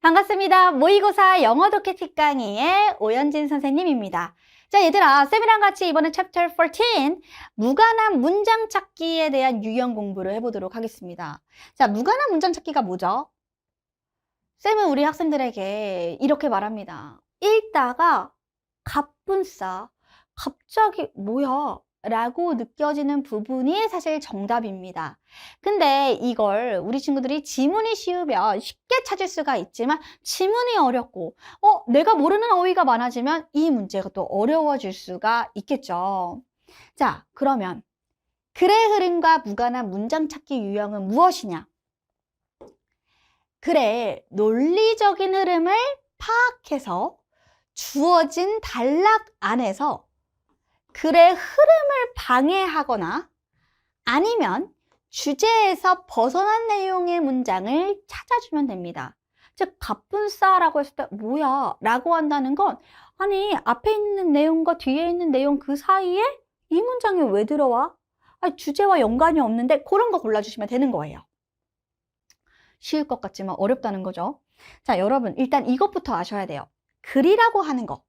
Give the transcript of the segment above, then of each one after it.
반갑습니다. 모의고사 영어 독해 특강의의 오연진 선생님입니다. 자, 얘들아, 쌤이랑 같이 이번에 챕터 14 무관한 문장 찾기에 대한 유형 공부를 해보도록 하겠습니다. 자, 무관한 문장 찾기가 뭐죠? 쌤은 우리 학생들에게 이렇게 말합니다. 읽다가 갑분싸, 갑자기 뭐야? 라고 느껴지는 부분이 사실 정답입니다. 근데 이걸 우리 친구들이 지문이 쉬우면 쉽게 찾을 수가 있지만 지문이 어렵고 내가 모르는 어휘가 많아지면 이 문제가 또 어려워질 수가 있겠죠. 자, 그러면 글의 흐름과 무관한 문장 찾기 유형은 무엇이냐? 글의 논리적인 흐름을 파악해서 주어진 단락 안에서 글의 흐름을 방해하거나 아니면 주제에서 벗어난 내용의 문장을 찾아주면 됩니다. 즉, 갑분싸라고 했을 때 뭐야? 라고 한다는 건 아니, 앞에 있는 내용과 뒤에 있는 내용 그 사이에 이 문장이 왜 들어와? 아니, 주제와 연관이 없는데 그런 거 골라주시면 되는 거예요. 쉬울 것 같지만 어렵다는 거죠. 자, 여러분 일단 이것부터 아셔야 돼요. 글이라고 하는 거.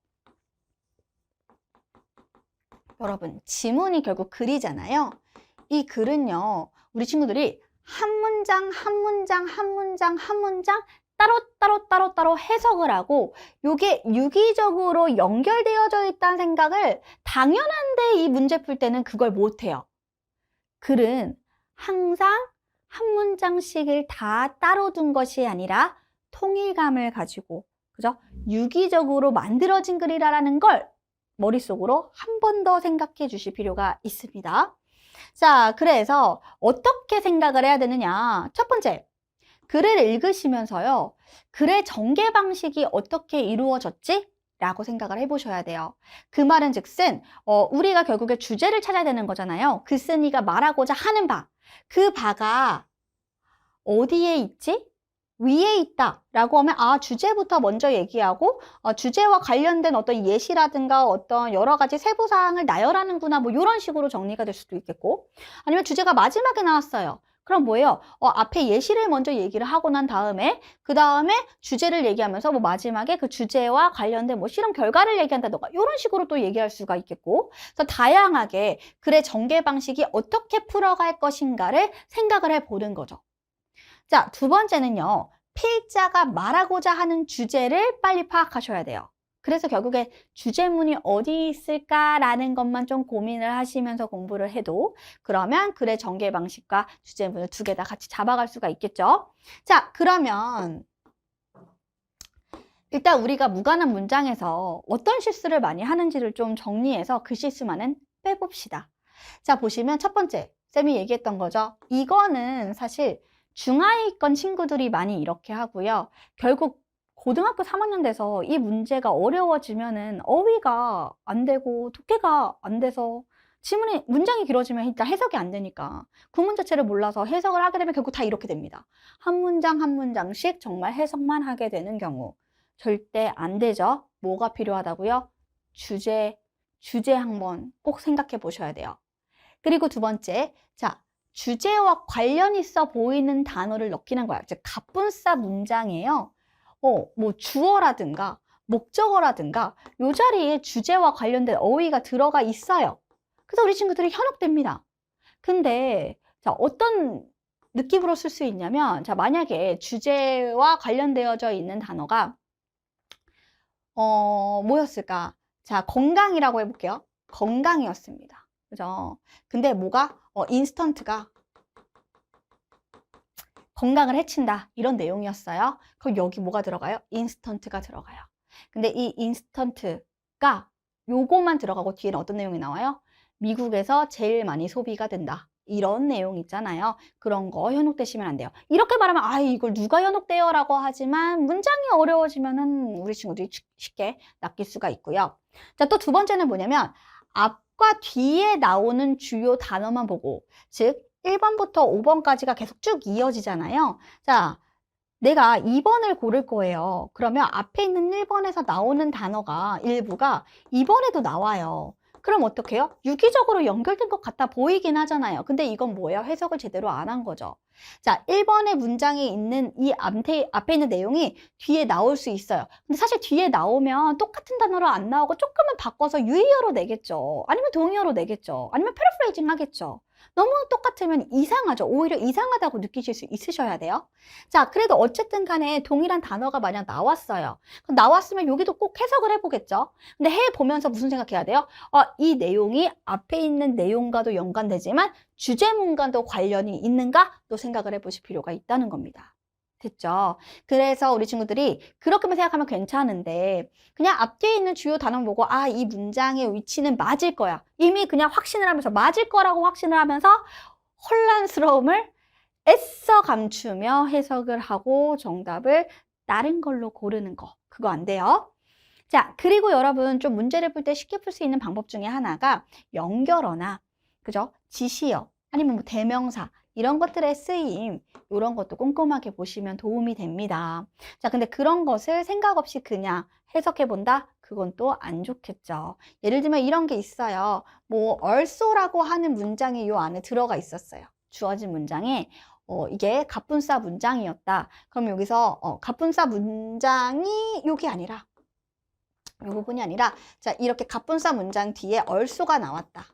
여러분, 지문이 결국 글이잖아요. 이 글은요, 우리 친구들이 한 문장, 한 문장, 한 문장, 한 문장 따로 해석을 하고 요게 유기적으로 연결되어져 있다는 생각을 당연한데 이 문제 풀 때는 그걸 못해요. 글은 항상 한 문장씩을 다 따로 둔 것이 아니라 통일감을 가지고, 그죠? 유기적으로 만들어진 글이라는 걸 머릿속으로 한 번 더 생각해 주실 필요가 있습니다. 자, 그래서 어떻게 생각을 해야 되느냐? 첫 번째, 글을 읽으시면서요, 글의 전개 방식이 어떻게 이루어졌지? 라고 생각을 해보셔야 돼요. 그 말은 즉슨 우리가 결국에 주제를 찾아야 되는 거잖아요. 글쓴이가 말하고자 하는 바, 그 바가 어디에 있지? 위에 있다 라고 하면 주제부터 먼저 얘기하고 주제와 관련된 어떤 예시라든가 어떤 여러 가지 세부사항을 나열하는구나, 뭐 이런 식으로 정리가 될 수도 있겠고, 아니면 주제가 마지막에 나왔어요. 그럼 뭐예요? 앞에 예시를 먼저 얘기를 하고 난 다음에 그 다음에 주제를 얘기하면서 뭐 마지막에 그 주제와 관련된 뭐 실험 결과를 얘기한다던가 이런 식으로 또 얘기할 수가 있겠고, 그래서 다양하게 글의 전개 방식이 어떻게 풀어갈 것인가를 생각을 해보는 거죠. 자, 두 번째는요, 필자가 말하고자 하는 주제를 빨리 파악하셔야 돼요. 그래서 결국에 주제문이 어디 있을까라는 것만 좀 고민을 하시면서 공부를 해도 그러면 글의 전개 방식과 주제문을 두 개 다 같이 잡아갈 수가 있겠죠. 자, 그러면 일단 우리가 무관한 문장에서 어떤 실수를 많이 하는지를 좀 정리해서 그 실수만은 빼봅시다. 자, 보시면 첫 번째, 쌤이 얘기했던 거죠. 이거는 사실 중하위권 친구들이 많이 이렇게 하고요. 결국 고등학교 3학년 돼서 이 문제가 어려워지면은 어휘가 안 되고 독해가 안 돼서 지문이 문장이 길어지면 일단 해석이 안 되니까 구문 자체를 몰라서 해석을 하게 되면 결국 다 이렇게 됩니다. 한 문장 한 문장씩 정말 해석만 하게 되는 경우 절대 안 되죠. 뭐가 필요하다고요? 주제 한번 꼭 생각해 보셔야 돼요. 그리고 두 번째, 자, 주제와 관련 있어 보이는 단어를 넣기는 거야. 즉, 갑분싸 문장이에요. 뭐 주어라든가 목적어라든가 요 자리에 주제와 관련된 어휘가 들어가 있어요. 그래서 우리 친구들이 현혹됩니다. 근데 자, 어떤 느낌으로 쓸 수 있냐면, 자, 만약에 주제와 관련되어져 있는 단어가 뭐였을까? 자, 건강이라고 해볼게요. 건강이었습니다. 그죠? 근데 뭐가? 인스턴트가 건강을 해친다. 이런 내용이었어요. 그럼 여기 뭐가 들어가요? 인스턴트가 들어가요. 근데 이 인스턴트가 요거만 들어가고 뒤에는 어떤 내용이 나와요? 미국에서 제일 많이 소비가 된다. 이런 내용 있잖아요. 그런 거 현혹되시면 안 돼요. 이렇게 말하면 이걸 누가 현혹돼요? 라고 하지만 문장이 어려워지면은 우리 친구들이 쉽게 낚일 수가 있고요. 자, 또 두 번째는 뭐냐면 앞과 뒤에 나오는 주요 단어만 보고, 즉 1번부터 5번까지가 계속 쭉 이어지잖아요. 자, 내가 2번을 고를 거예요. 그러면 앞에 있는 1번에서 나오는 단어가 일부가 2번에도 나와요. 그럼 어떡해요? 유기적으로 연결된 것 같아 보이긴 하잖아요. 근데 이건 뭐예요? 해석을 제대로 안 한 거죠. 자, 1번의 문장에 있는 이 앞에 있는 내용이 뒤에 나올 수 있어요. 근데 사실 뒤에 나오면 똑같은 단어로 안 나오고 조금은 바꿔서 유의어로 내겠죠. 아니면 동의어로 내겠죠. 아니면 패러프레이징 하겠죠. 너무 똑같으면 이상하죠. 오히려 이상하다고 느끼실 수 있으셔야 돼요. 자, 그래도 어쨌든 간에 동일한 단어가 만약 나왔어요. 그럼 나왔으면 여기도 꼭 해석을 해보겠죠. 근데 해보면서 무슨 생각해야 돼요? 이 내용이 앞에 있는 내용과도 연관되지만 주제문과도 관련이 있는가? 또 생각을 해보실 필요가 있다는 겁니다. 됐죠? 그래서 우리 친구들이 그렇게만 생각하면 괜찮은데 그냥 앞뒤에 있는 주요 단어 보고 이 문장의 위치는 맞을 거야. 이미 그냥 확신을 하면서 맞을 거라고 확신을 하면서 혼란스러움을 애써 감추며 해석을 하고 정답을 다른 걸로 고르는 거. 그거 안 돼요. 자, 그리고 여러분 좀 문제를 풀 때 쉽게 풀 수 있는 방법 중에 하나가 연결어나 그죠? 지시어 아니면 뭐 대명사 이런 것들의 쓰임 이런 것도 꼼꼼하게 보시면 도움이 됩니다. 자, 근데 그런 것을 생각 없이 그냥 해석해 본다? 그건 또 안 좋겠죠. 예를 들면 이런 게 있어요. 뭐 얼쏘라고 하는 문장이 요 안에 들어가 있었어요. 주어진 문장에 이게 갑분싸 문장이었다. 그럼 여기서 갑분싸 문장이 요게 아니라 이 부분이 아니라 자, 이렇게 갑분싸 문장 뒤에 얼쏘가 나왔다.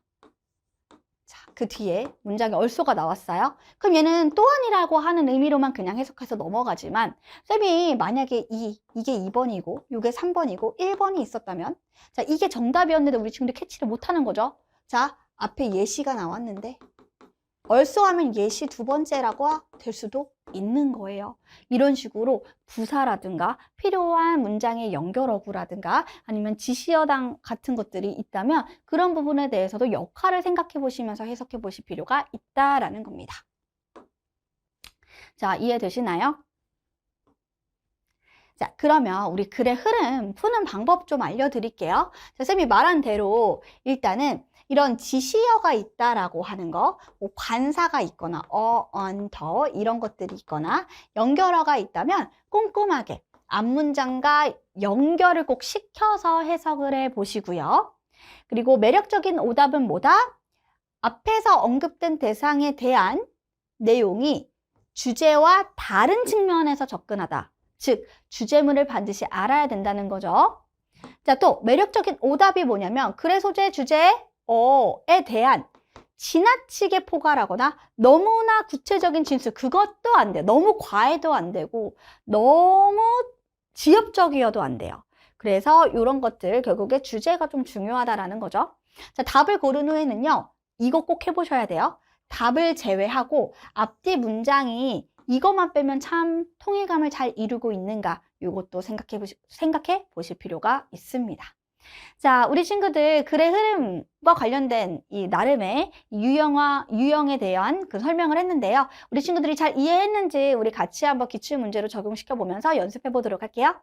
자, 그 뒤에 문장에 얼쏘가 나왔어요. 그럼 얘는 또한이라고 하는 의미로만 그냥 해석해서 넘어가지만 쌤이 만약에 이게 2번이고 이게 3번이고 1번이 있었다면 자, 이게 정답이었는데 우리 친구들 캐치를 못하는 거죠. 자, 앞에 예시가 나왔는데 얼쏘하면 예시 두 번째라고 될 수도 있는 거예요. 이런 식으로 부사라든가 필요한 문장의 연결어구라든가 아니면 지시어당 같은 것들이 있다면 그런 부분에 대해서도 역할을 생각해 보시면서 해석해 보실 필요가 있다라는 겁니다. 자, 이해되시나요? 자, 그러면 우리 글의 흐름 푸는 방법 좀 알려드릴게요. 자, 쌤이 말한 대로 일단은 이런 지시어가 있다라고 하는 거, 뭐 관사가 있거나 더 이런 것들이 있거나 연결어가 있다면 꼼꼼하게 앞문장과 연결을 꼭 시켜서 해석을 해 보시고요. 그리고 매력적인 오답은 뭐다? 앞에서 언급된 대상에 대한 내용이 주제와 다른 측면에서 접근하다. 즉, 주제문을 반드시 알아야 된다는 거죠. 자, 또 매력적인 오답이 뭐냐면 글의 소재, 주제에 대한 지나치게 포괄하거나 너무나 구체적인 진술, 그것도 안 돼요. 너무 과해도 안 되고 너무 지엽적이어도 안 돼요. 그래서 이런 것들 결국에 주제가 좀 중요하다라는 거죠. 자, 답을 고른 후에는요. 이거 꼭 해보셔야 돼요. 답을 제외하고 앞뒤 문장이 이것만 빼면 참 통일감을 잘 이루고 있는가 이것도 생각해 보실 필요가 있습니다. 자, 우리 친구들 글의 흐름과 관련된 이 나름의 유형에 대한 그 설명을 했는데요. 우리 친구들이 잘 이해했는지 우리 같이 한번 기출문제로 적용시켜 보면서 연습해 보도록 할게요.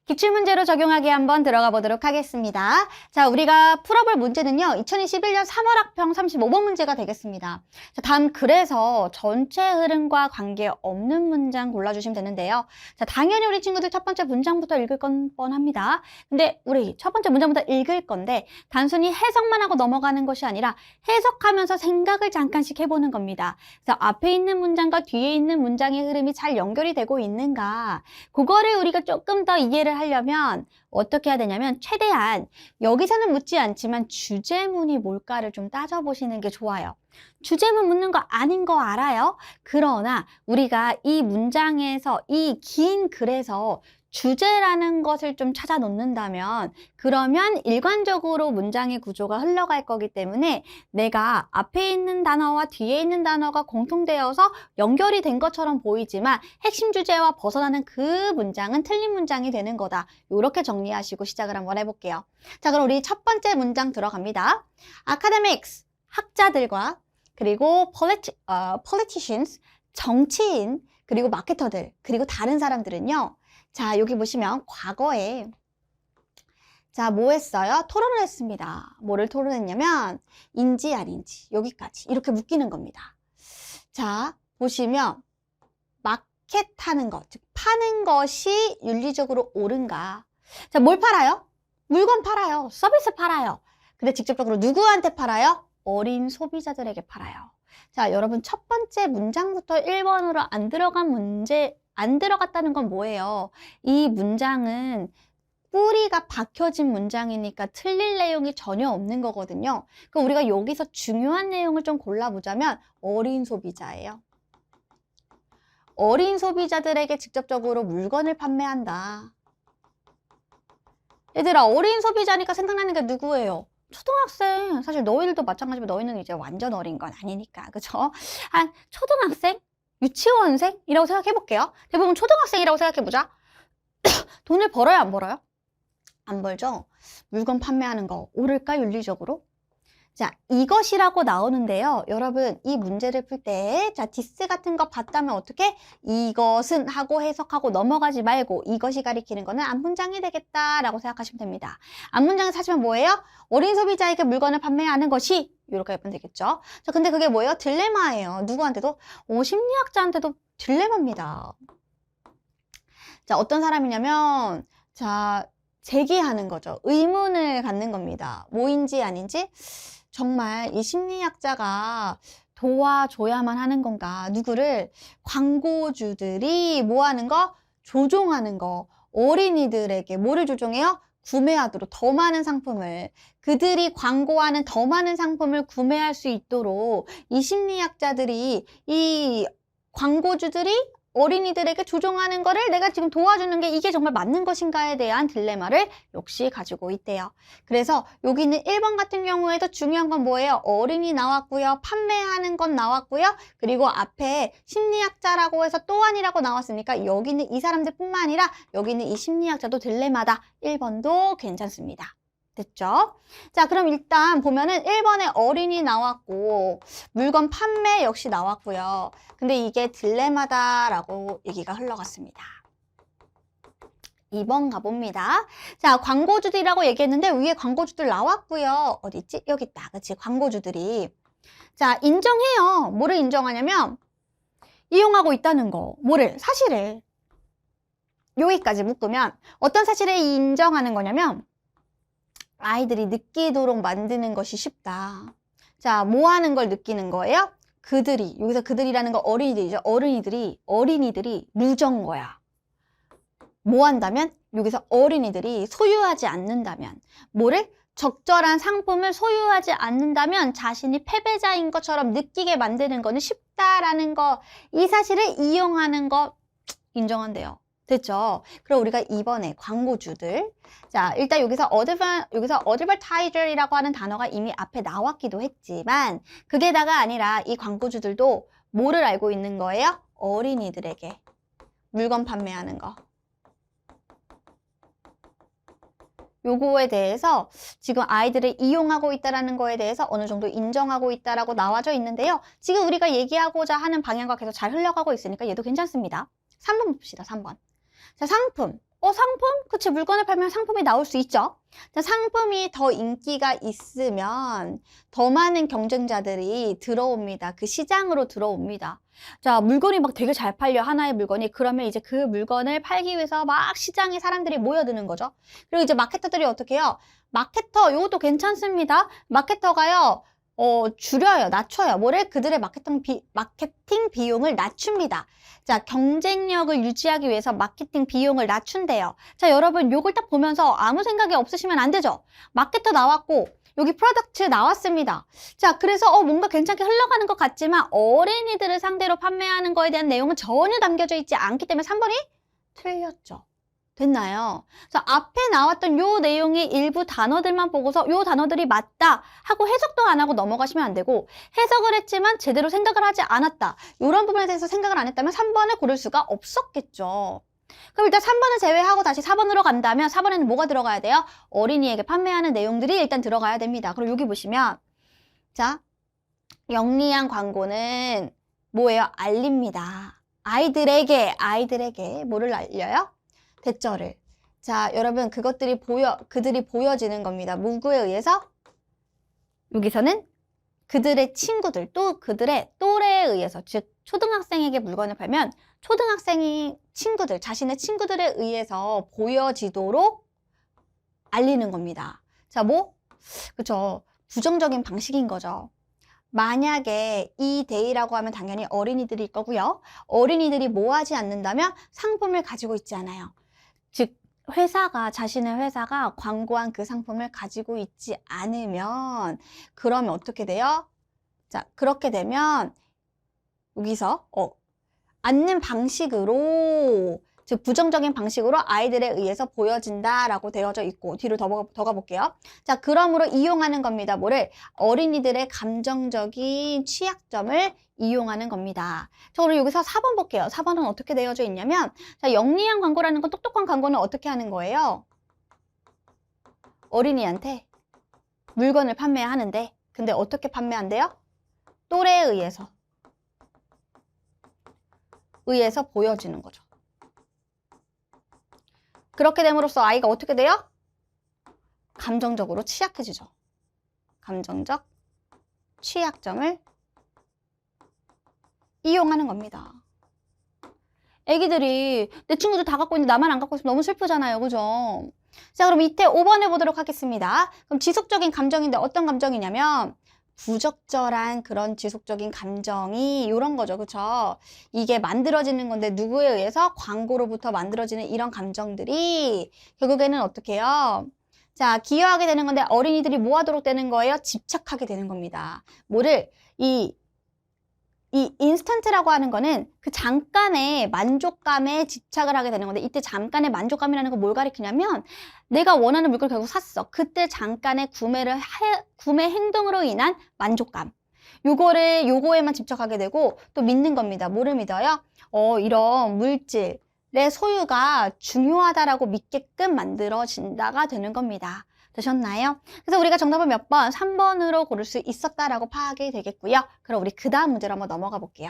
기출문제로 적용하기 한번 들어가 보도록 하겠습니다. 자, 우리가 풀어볼 문제는요. 2021년 3월 학평 35번 문제가 되겠습니다. 자, 다음 글에서 전체 흐름과 관계없는 문장 골라주시면 되는데요. 자, 당연히 우리 친구들 첫 번째 문장부터 읽을 건 뻔합니다. 근데 우리 첫 번째 문장부터 읽을 건데 단순히 해석만 하고 넘어가는 것이 아니라 해석하면서 생각을 잠깐씩 해보는 겁니다. 그래서 앞에 있는 문장과 뒤에 있는 문장의 흐름이 잘 연결이 되고 있는가 그거를 우리가 조금 더 이해를 하려면 어떻게 해야 되냐면 최대한 여기서는 묻지 않지만 주제문이 뭘까를 좀 따져보시는 게 좋아요. 주제문 묻는 거 아닌 거 알아요? 그러나 우리가 이 문장에서 이 긴 글에서 주제라는 것을 좀 찾아 놓는다면 그러면 일관적으로 문장의 구조가 흘러갈 거기 때문에 내가 앞에 있는 단어와 뒤에 있는 단어가 공통되어서 연결이 된 것처럼 보이지만 핵심 주제와 벗어나는 그 문장은 틀린 문장이 되는 거다. 이렇게 정리하시고 시작을 한번 해볼게요. 자, 그럼 우리 첫 번째 문장 들어갑니다. Academics, 학자들과 그리고 politicians, 정치인, 그리고 마케터들, 그리고 다른 사람들은요. 자, 여기 보시면 과거에 자, 뭐 했어요? 토론을 했습니다. 뭐를 토론했냐면 인지 아닌지 여기까지 이렇게 묶이는 겁니다. 자, 보시면 마켓하는 것, 즉 파는 것이 윤리적으로 옳은가? 자, 뭘 팔아요? 물건 팔아요. 서비스 팔아요. 근데 직접적으로 누구한테 팔아요? 어린 소비자들에게 팔아요. 자, 여러분 첫 번째 문장부터 1번으로 안 들어갔다는 건 뭐예요? 이 문장은 뿌리가 박혀진 문장이니까 틀릴 내용이 전혀 없는 거거든요. 그럼 우리가 여기서 중요한 내용을 좀 골라보자면 어린 소비자예요. 어린 소비자들에게 직접적으로 물건을 판매한다. 얘들아, 어린 소비자니까 생각나는 게 누구예요? 초등학생. 사실 너희들도 마찬가지고 너희는 이제 완전 어린 건 아니니까. 그죠? 한 초등학생? 유치원생이라고 생각해 볼게요. 대부분 초등학생이라고 생각해 보자. 돈을 벌어요, 안 벌어요? 안 벌죠? 물건 판매하는 거 옳을까, 윤리적으로? 자, 이것이라고 나오는데요. 여러분, 이 문제를 풀 때, 자, 디스 같은 거 봤다면 어떻게? 이것은 하고 해석하고 넘어가지 말고 이것이 가리키는 거는 앞문장이 되겠다라고 생각하시면 됩니다. 앞문장에서 하시면 뭐예요? 어린 소비자에게 물건을 판매하는 것이 이렇게 하면 되겠죠. 자, 근데 그게 뭐예요? 딜레마예요. 누구한테도? 심리학자한테도 딜레마입니다. 자, 어떤 사람이냐면, 자, 제기하는 거죠. 의문을 갖는 겁니다. 뭐인지 아닌지? 정말 이 심리학자가 도와줘야만 하는 건가? 누구를? 광고주들이 뭐 하는 거? 조종하는 거. 어린이들에게 뭐를 조종해요? 구매하도록 더 많은 상품을, 그들이 광고하는 더 많은 상품을 구매할 수 있도록 이 심리학자들이, 이 광고주들이 어린이들에게 조종하는 거를 내가 지금 도와주는 게 이게 정말 맞는 것인가에 대한 딜레마를 역시 가지고 있대요. 그래서 여기 있는 1번 같은 경우에도 중요한 건 뭐예요? 어린이 나왔고요. 판매하는 건 나왔고요. 그리고 앞에 심리학자라고 해서 또한이라고 나왔으니까 여기 있는 이 사람들 뿐만 아니라 여기 있는 이 심리학자도 딜레마다. 1번도 괜찮습니다. 됐죠? 자, 그럼 일단 보면은 1번에 어린이 나왔고 물건 판매 역시 나왔고요. 근데 이게 딜레마다라고 얘기가 흘러갔습니다. 2번 가봅니다. 자, 광고주들이라고 얘기했는데 위에 광고주들 나왔고요. 어디 있지? 여기 있다. 그치? 광고주들이. 자, 인정해요. 뭐를 인정하냐면 이용하고 있다는 거. 뭐를? 사실을. 여기까지 묶으면 어떤 사실을 인정하는 거냐면 아이들이 느끼도록 만드는 것이 쉽다. 자, 뭐 하는 걸 느끼는 거예요? 그들이, 여기서 그들이라는 거 어린이들이죠. 어린이들이 누전 거야. 뭐 한다면? 여기서 어린이들이 소유하지 않는다면. 뭐를? 적절한 상품을 소유하지 않는다면 자신이 패배자인 것처럼 느끼게 만드는 거는 쉽다라는 거. 이 사실을 이용하는 거 인정한대요. 됐죠? 그럼 우리가 이번에 광고주들. 자, 일단 여기서 어드버타이저이라고 하는 단어가 이미 앞에 나왔기도 했지만 그게다가 아니라 이 광고주들도 뭐를 알고 있는 거예요? 어린이들에게 물건 판매하는 거. 요거에 대해서 지금 아이들을 이용하고 있다는 거에 대해서 어느 정도 인정하고 있다라고 나와져 있는데요. 지금 우리가 얘기하고자 하는 방향과 계속 잘 흘러가고 있으니까 얘도 괜찮습니다. 3번 봅시다. 3번. 자, 상품. 상품? 그치, 물건을 팔면 상품이 나올 수 있죠. 자, 상품이 더 인기가 있으면 더 많은 경쟁자들이 들어옵니다. 그 시장으로 들어옵니다. 자, 물건이 막 되게 잘 팔려, 하나의 물건이. 그러면 이제 그 물건을 팔기 위해서 막 시장에 사람들이 모여드는 거죠. 그리고 이제 마케터들이 어떻게 해요? 마케터, 요것도 괜찮습니다. 마케터가요, 줄여요, 낮춰요. 뭐를? 그들의 마케팅 비용을 낮춥니다. 자, 경쟁력을 유지하기 위해서 마케팅 비용을 낮춘대요. 자, 여러분, 요걸 딱 보면서 아무 생각이 없으시면 안 되죠? 마케터 나왔고, 여기 프로덕트 나왔습니다. 자, 그래서 뭔가 괜찮게 흘러가는 것 같지만 어린이들을 상대로 판매하는 거에 대한 내용은 전혀 담겨져 있지 않기 때문에 3번이 틀렸죠. 됐나요? 자, 앞에 나왔던 요 내용의 일부 단어들만 보고서 요 단어들이 맞다 하고 해석도 안 하고 넘어가시면 안 되고, 해석을 했지만 제대로 생각을 하지 않았다, 요런 부분에 대해서 생각을 안 했다면 3번을 고를 수가 없었겠죠. 그럼 일단 3번을 제외하고 다시 4번으로 간다면 4번에는 뭐가 들어가야 돼요? 어린이에게 판매하는 내용들이 일단 들어가야 됩니다. 그럼 여기 보시면, 자, 영리한 광고는 뭐예요? 알립니다. 아이들에게 뭐를 알려요? 대절을. 자, 여러분, 그들이 보여지는 겁니다. 누구에 의해서? 여기서는 그들의 친구들, 또 그들의 또래에 의해서, 즉 초등학생에게 물건을 팔면 초등학생이 자신의 친구들에 의해서 보여지도록 알리는 겁니다. 자, 뭐? 그쵸? 부정적인 방식인 거죠. 만약에 이 day라고 하면 당연히 어린이들일 거고요. 어린이들이 뭐 하지 않는다면 상품을 가지고 있지 않아요. 즉 자신의 회사가 광고한 그 상품을 가지고 있지 않으면 그러면 어떻게 돼요? 자, 그렇게 되면 여기서 않는 방식으로, 즉 부정적인 방식으로 아이들에 의해서 보여진다라고 되어져 있고, 뒤로 더 가볼게요. 자, 그러므로 이용하는 겁니다. 뭐를? 어린이들의 감정적인 취약점을 이용하는 겁니다. 자, 그럼 여기서 4번 볼게요. 4번은 어떻게 되어져 있냐면, 자, 영리한 광고라는 건, 똑똑한 광고는 어떻게 하는 거예요? 어린이한테 물건을 판매하는데, 근데 어떻게 판매한대요? 또래에 의해서 보여지는 거죠. 그렇게 됨으로써 아이가 어떻게 돼요? 감정적으로 취약해지죠. 감정적 취약점을 이용하는 겁니다. 애기들이 내 친구들 다 갖고 있는데 나만 안 갖고 있으면 너무 슬프잖아요. 그죠? 자, 그럼 이때 5번 해보도록 하겠습니다. 그럼 지속적인 감정인데 어떤 감정이냐면 부적절한 그런 지속적인 감정이 이런 거죠. 그쵸? 이게 만들어지는 건데 누구에 의해서? 광고로부터 만들어지는 이런 감정들이 결국에는 어떻게 해요? 자, 기여하게 되는 건데 어린이들이 뭐 하도록 되는 거예요? 집착하게 되는 겁니다. 뭐를? 이 인스턴트라고 하는 거는 그 잠깐의 만족감에 집착을 하게 되는 건데, 이때 잠깐의 만족감이라는 건 뭘 가리키냐면 내가 원하는 물건을 결국 샀어. 그때 잠깐의 구매 행동으로 인한 만족감. 요거에만 집착하게 되고 또 믿는 겁니다. 뭐를 믿어요? 이런 물질의 소유가 중요하다라고 믿게끔 만들어진다가 되는 겁니다. 되셨나요? 그래서 우리가 정답을 몇 번? 3번으로 고를 수 있었다라고 파악이 되겠고요. 그럼 우리 그 다음 문제로 한번 넘어가 볼게요.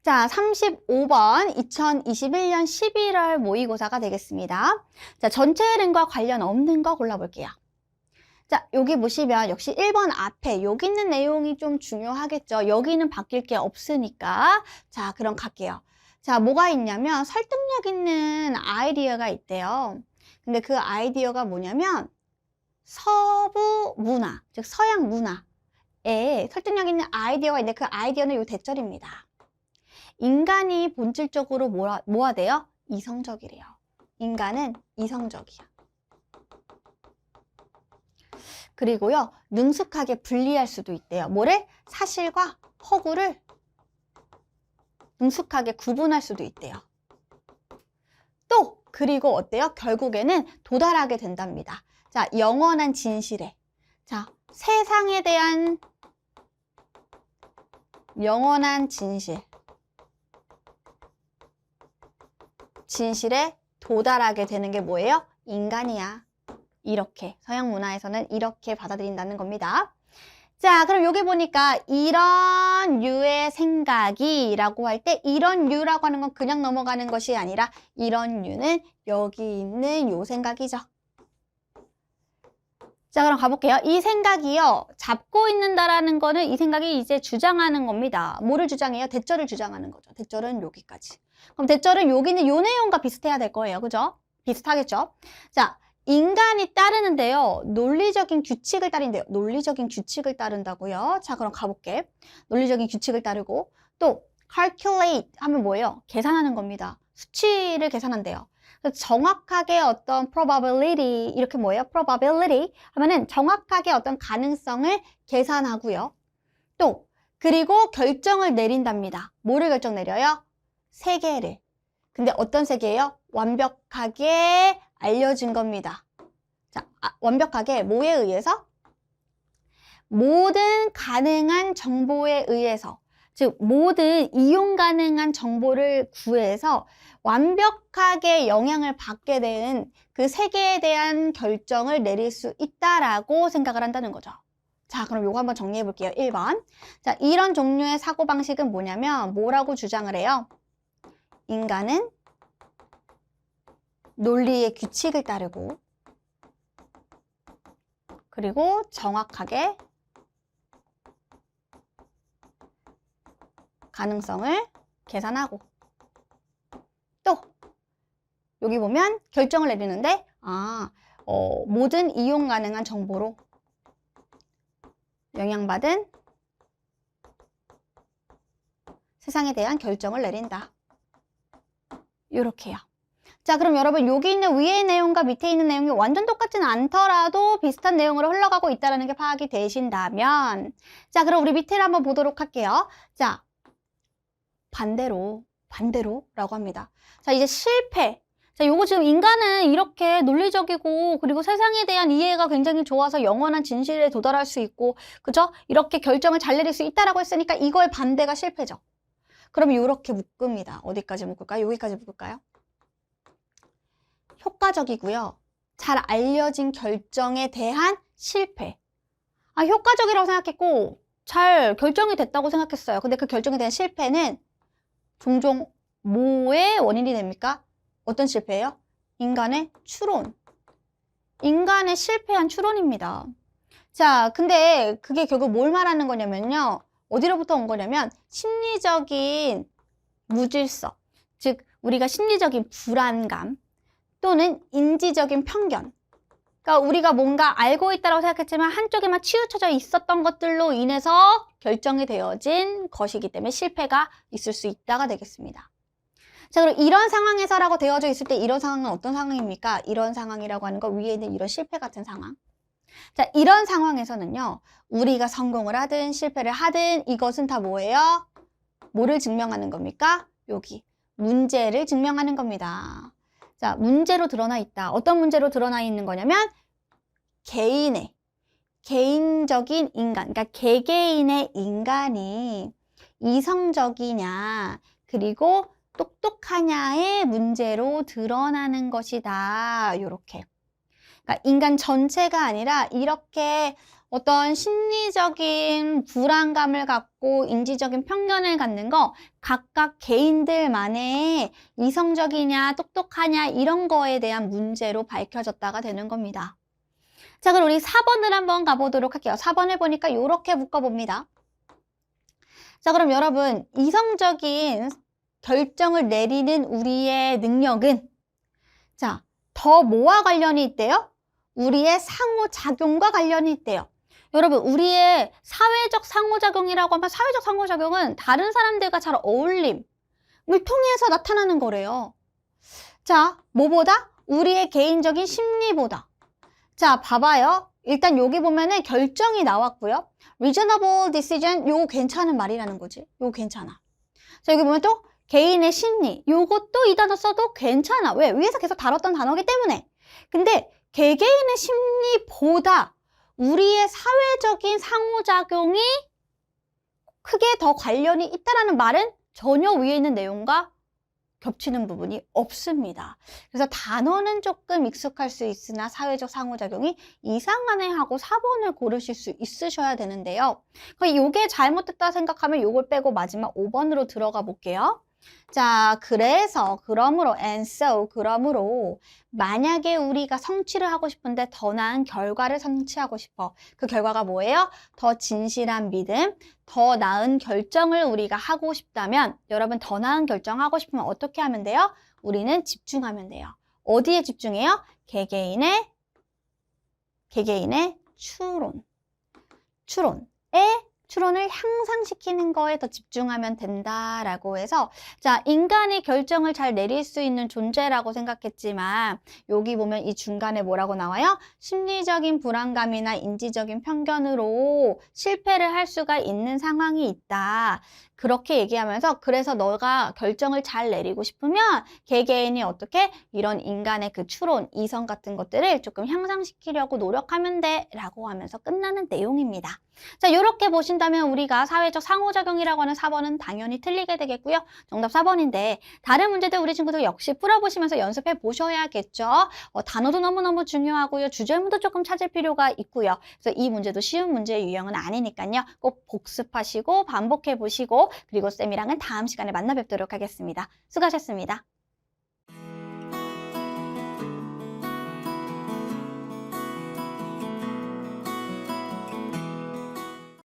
자, 35번 2021년 11월 모의고사가 되겠습니다. 자, 전체 흐름과 관련 없는 거 골라볼게요. 자, 여기 보시면 역시 1번 앞에 여기 있는 내용이 좀 중요하겠죠. 여기는 바뀔 게 없으니까. 자, 그럼 갈게요. 자, 뭐가 있냐면 설득력 있는 아이디어가 있대요. 근데 그 아이디어가 뭐냐면 서부 문화, 즉 서양 문화에 설득력 있는 아이디어가 있는데 그 아이디어는 요 대절입니다. 인간이 본질적으로 뭐가 돼요? 이성적이래요. 인간은 이성적이야. 그리고요, 능숙하게 분리할 수도 있대요. 뭐를? 사실과 허구를 능숙하게 구분할 수도 있대요. 또 그리고 어때요? 결국에는 도달하게 된답니다. 자, 영원한 진실에. 자, 세상에 대한 영원한 진실에 도달하게 되는 게 뭐예요? 인간이야. 이렇게 서양 문화에서는 이렇게 받아들인다는 겁니다. 자, 그럼 여기 보니까 이런 류의 생각이 라고 할 때 이런 류라고 하는 건 그냥 넘어가는 것이 아니라 이런 류는 여기 있는 요 생각이죠. 자, 그럼 가볼게요. 이 생각이요, 잡고 있는다라는 거는 이 생각이 이제 주장하는 겁니다. 뭐를 주장해요? 대절을 주장하는 거죠. 대절은 여기까지. 그럼 대절은 여기는 요 내용과 비슷해야 될 거예요. 그죠? 비슷하겠죠? 자, 인간이 따르는데요. 논리적인 규칙을 따른대요. 논리적인 규칙을 따른다고요. 자, 그럼 가볼게. 논리적인 규칙을 따르고 또 calculate 하면 뭐예요? 계산하는 겁니다. 수치를 계산한대요. 정확하게 어떤 probability, 이렇게 뭐예요? probability 하면은 정확하게 어떤 가능성을 계산하고요. 또 그리고 결정을 내린답니다. 뭐를 결정 내려요? 세계를. 근데 어떤 세계예요? 완벽하게 알려진 겁니다. 자, 완벽하게 뭐에 의해서? 모든 가능한 정보에 의해서, 즉 모든 이용 가능한 정보를 구해서 완벽하게 영향을 받게 된 그 세계에 대한 결정을 내릴 수 있다라고 생각을 한다는 거죠. 자, 그럼 요거 한번 정리해 볼게요. 1번. 자, 이런 종류의 사고방식은 뭐냐면 뭐라고 주장을 해요? 인간은 논리의 규칙을 따르고 그리고 정확하게 가능성을 계산하고 또 여기 보면 결정을 내리는데 모든 이용 가능한 정보로 영향받은 세상에 대한 결정을 내린다. 요렇게요. 자, 그럼 여러분 여기 있는 위에 있는 내용과 밑에 있는 내용이 완전 똑같진 않더라도 비슷한 내용으로 흘러가고 있다는 게 파악이 되신다면, 자, 그럼 우리 밑에를 한번 보도록 할게요. 자, 반대로라고 합니다. 자, 이제 실패. 자, 요거 지금 인간은 이렇게 논리적이고 그리고 세상에 대한 이해가 굉장히 좋아서 영원한 진실에 도달할 수 있고, 그죠? 이렇게 결정을 잘 내릴 수 있다라고 했으니까 이거의 반대가 실패죠. 그럼 이렇게 묶습니다. 어디까지 묶을까요? 여기까지 묶을까요? 효과적이고요. 잘 알려진 결정에 대한 실패. 효과적이라고 생각했고 잘 결정이 됐다고 생각했어요. 근데 그 결정에 대한 실패는 종종 뭐의 원인이 됩니까? 어떤 실패예요? 인간의 추론. 인간의 실패한 추론입니다. 자, 근데 그게 결국 뭘 말하는 거냐면요. 어디로부터 온 거냐면 심리적인 무질서, 즉 우리가 심리적인 불안감 또는 인지적인 편견. 그러니까 우리가 뭔가 알고 있다고 생각했지만 한쪽에만 치우쳐져 있었던 것들로 인해서 결정이 되어진 것이기 때문에 실패가 있을 수 있다가 되겠습니다. 자, 그럼 이런 상황에서라고 되어져 있을 때 이런 상황은 어떤 상황입니까? 이런 상황이라고 하는 거 위에 있는 이런 실패 같은 상황. 자, 이런 상황에서는요. 우리가 성공을 하든 실패를 하든 이것은 다 뭐예요? 뭐를 증명하는 겁니까? 여기 문제를 증명하는 겁니다. 자, 문제로 드러나 있다. 어떤 문제로 드러나 있는 거냐면 개인적인 인간, 그러니까 개개인의 인간이 이성적이냐 그리고 똑똑하냐의 문제로 드러나는 것이다. 요렇게. 그러니까 인간 전체가 아니라 이렇게 어떤 심리적인 불안감을 갖고 인지적인 편견을 갖는 거 각각 개인들만의 이성적이냐 똑똑하냐 이런 거에 대한 문제로 밝혀졌다가 되는 겁니다. 자, 그럼 우리 4번을 한번 가보도록 할게요. 4번을 보니까 이렇게 묶어봅니다. 자, 그럼 여러분 이성적인 결정을 내리는 우리의 능력은 자, 더 뭐와 관련이 있대요? 우리의 상호작용과 관련이 있대요. 여러분 우리의 사회적 상호작용이라고 하면 사회적 상호작용은 다른 사람들과 잘 어울림을 통해서 나타나는 거래요. 자, 뭐보다? 우리의 개인적인 심리보다. 자, 봐봐요. 일단 여기 보면은 결정이 나왔고요. reasonable decision, 요거 괜찮은 말이라는 거지. 요거 괜찮아. 자, 여기 보면 또 개인의 심리. 요것도 이 단어 써도 괜찮아. 왜? 위에서 계속 다뤘던 단어이기 때문에. 근데 개개인의 심리보다 우리의 사회적인 상호작용이 크게 더 관련이 있다라는 말은 전혀 위에 있는 내용과 겹치는 부분이 없습니다. 그래서 단어는 조금 익숙할 수 있으나 사회적 상호작용이 이상하네 하고 4번을 고르실 수 있으셔야 되는데요. 이게 잘못됐다 생각하면 이걸 빼고 마지막 5번으로 들어가 볼게요. 자, 그러므로 만약에 우리가 성취를 하고 싶은데 더 나은 결과를 성취하고 싶어. 그 결과가 뭐예요? 더 진실한 믿음, 더 나은 결정을 우리가 하고 싶다면 여러분 더 나은 결정하고 싶으면 어떻게 하면 돼요? 우리는 집중하면 돼요. 어디에 집중해요? 개개인의 추론을 향상시키는 거에 더 집중하면 된다라고 해서 자, 인간이 결정을 잘 내릴 수 있는 존재라고 생각했지만 여기 보면 이 중간에 뭐라고 나와요? 심리적인 불안감이나 인지적인 편견으로 실패를 할 수가 있는 상황이 있다. 그렇게 얘기하면서 그래서 너가 결정을 잘 내리고 싶으면 개개인이 어떻게 이런 인간의 그 추론, 이성 같은 것들을 조금 향상시키려고 노력하면 돼 라고 하면서 끝나는 내용입니다. 자, 이렇게 보신다면 우리가 사회적 상호작용이라고 하는 4번은 당연히 틀리게 되겠고요. 정답 4번인데 다른 문제들 우리 친구들 역시 풀어보시면서 연습해 보셔야겠죠. 단어도 너무너무 중요하고요. 주절문도 조금 찾을 필요가 있고요. 그래서 이 문제도 쉬운 문제의 유형은 아니니까요. 꼭 복습하시고 반복해 보시고 그리고 쌤이랑은 다음 시간에 만나 뵙도록 하겠습니다. 수고하셨습니다.